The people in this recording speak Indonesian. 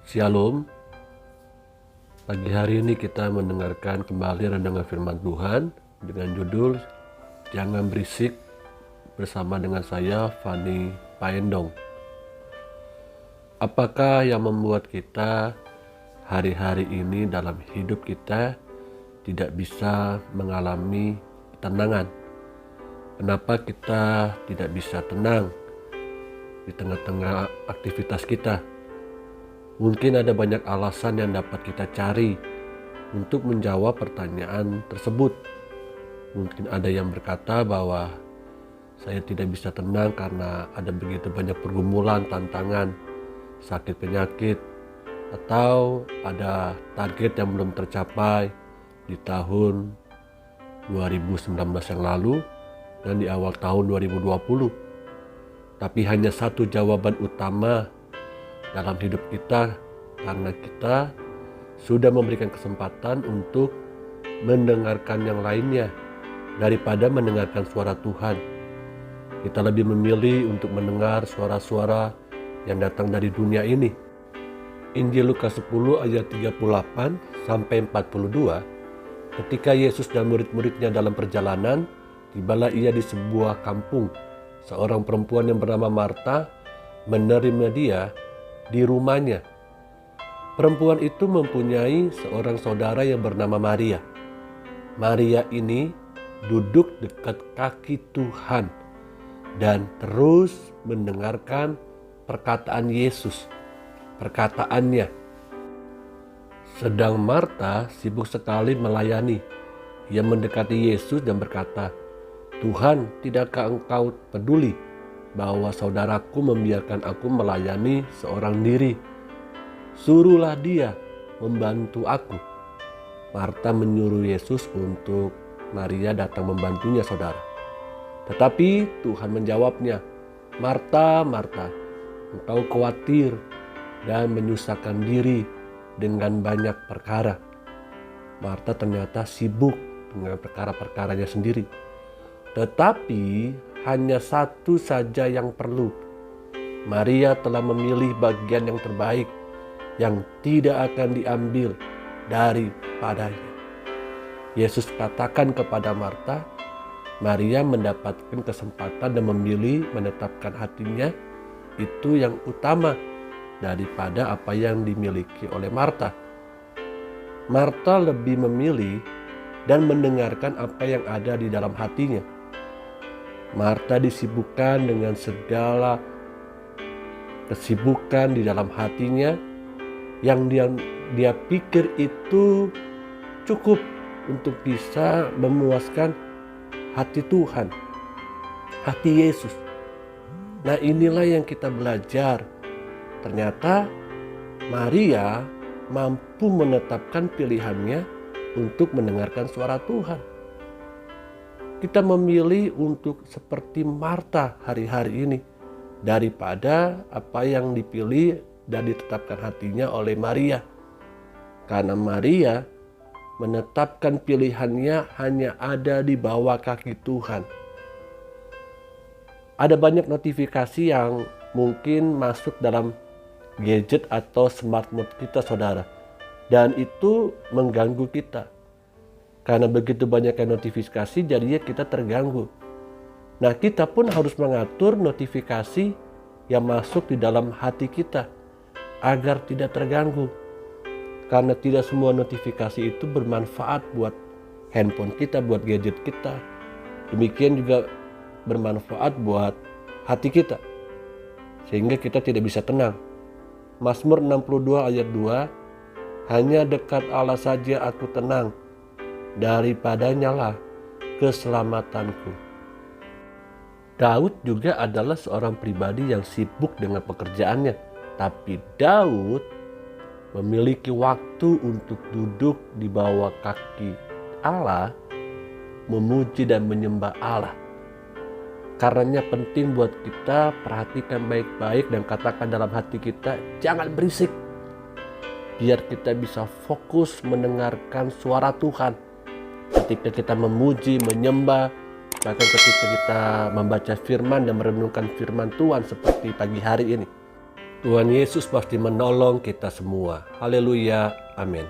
Shalom. Pagi hari ini kita mendengarkan kembali renungan firman Tuhan dengan judul Jangan Berisik bersama dengan saya, Fani Paendong. Apakah yang membuat kita hari-hari ini dalam hidup kita tidak bisa mengalami ketenangan? Kenapa kita tidak bisa tenang di tengah-tengah aktivitas kita? Mungkin ada banyak alasan yang dapat kita cari untuk menjawab pertanyaan tersebut. Mungkin ada yang berkata bahwa saya tidak bisa tenang karena ada begitu banyak pergumulan, tantangan, sakit penyakit, atau ada target yang belum tercapai di tahun 2019 yang lalu dan di awal tahun 2020. Tapi hanya satu jawaban utama dalam hidup kita, karena kita sudah memberikan kesempatan untuk mendengarkan yang lainnya daripada mendengarkan suara Tuhan. Kita lebih memilih untuk mendengar suara-suara yang datang dari dunia ini. Injil Lukas 10 ayat 38 sampai 42. Ketika Yesus dan murid-muridnya dalam perjalanan, tibalah ia di sebuah kampung. Seorang perempuan yang bernama Marta menerima dia di rumahnya. Perempuan itu mempunyai seorang saudara yang bernama Maria. Maria ini duduk dekat kaki Tuhan dan terus mendengarkan perkataan Yesus, perkataannya. Sedang Marta sibuk sekali melayani. Ia mendekati Yesus dan berkata, "Tuhan, tidakkah engkau peduli bahwa saudaraku membiarkan aku melayani seorang diri? Suruhlah dia membantu aku." Marta menyuruh Yesus untuk Maria datang membantunya, saudara. Tetapi Tuhan menjawabnya, "Marta, Marta, engkau khawatir dan menyusahkan diri dengan banyak perkara." Marta ternyata sibuk dengan perkara-perkaranya sendiri. Tetapi hanya satu saja yang perlu. Maria telah memilih bagian yang terbaik, yang tidak akan diambil daripadanya. Yesus katakan kepada Marta, Maria mendapatkan kesempatan dan memilih menetapkan hatinya itu yang utama daripada apa yang dimiliki oleh Marta. Marta lebih memilih dan mendengarkan apa yang ada di dalam hatinya. Marta disibukkan dengan segala kesibukan di dalam hatinya yang dia pikir itu cukup untuk bisa memuaskan hati Tuhan, hati Yesus. Nah, inilah yang kita belajar. Ternyata Maria mampu menetapkan pilihannya untuk mendengarkan suara Tuhan. Kita memilih untuk seperti Marta hari-hari ini daripada apa yang dipilih dan ditetapkan hatinya oleh Maria. Karena Maria menetapkan pilihannya hanya ada di bawah kaki Tuhan. Ada banyak notifikasi yang mungkin masuk dalam gadget atau smartphone kita, saudara. Dan itu mengganggu kita. Karena begitu banyaknya notifikasi, jadinya kita terganggu. Nah, kita pun harus mengatur notifikasi yang masuk di dalam hati kita agar tidak terganggu. Karena tidak semua notifikasi itu bermanfaat buat handphone kita, buat gadget kita. Demikian juga bermanfaat buat hati kita. Sehingga kita tidak bisa tenang. Mazmur 62 ayat 2, hanya dekat Allah saja aku tenang, daripadanya lah keselamatanku. Daud juga adalah seorang pribadi yang sibuk dengan pekerjaannya. Tapi Daud memiliki waktu untuk duduk di bawah kaki Allah, memuji dan menyembah Allah. Karenanya penting buat kita perhatikan baik-baik dan katakan dalam hati kita, jangan berisik. Biar kita bisa fokus mendengarkan suara Tuhan. Ketika kita memuji, menyembah, bahkan ketika kita membaca firman dan merenungkan firman Tuhan seperti pagi hari ini. Tuhan Yesus pasti menolong kita semua. Haleluya. Amin.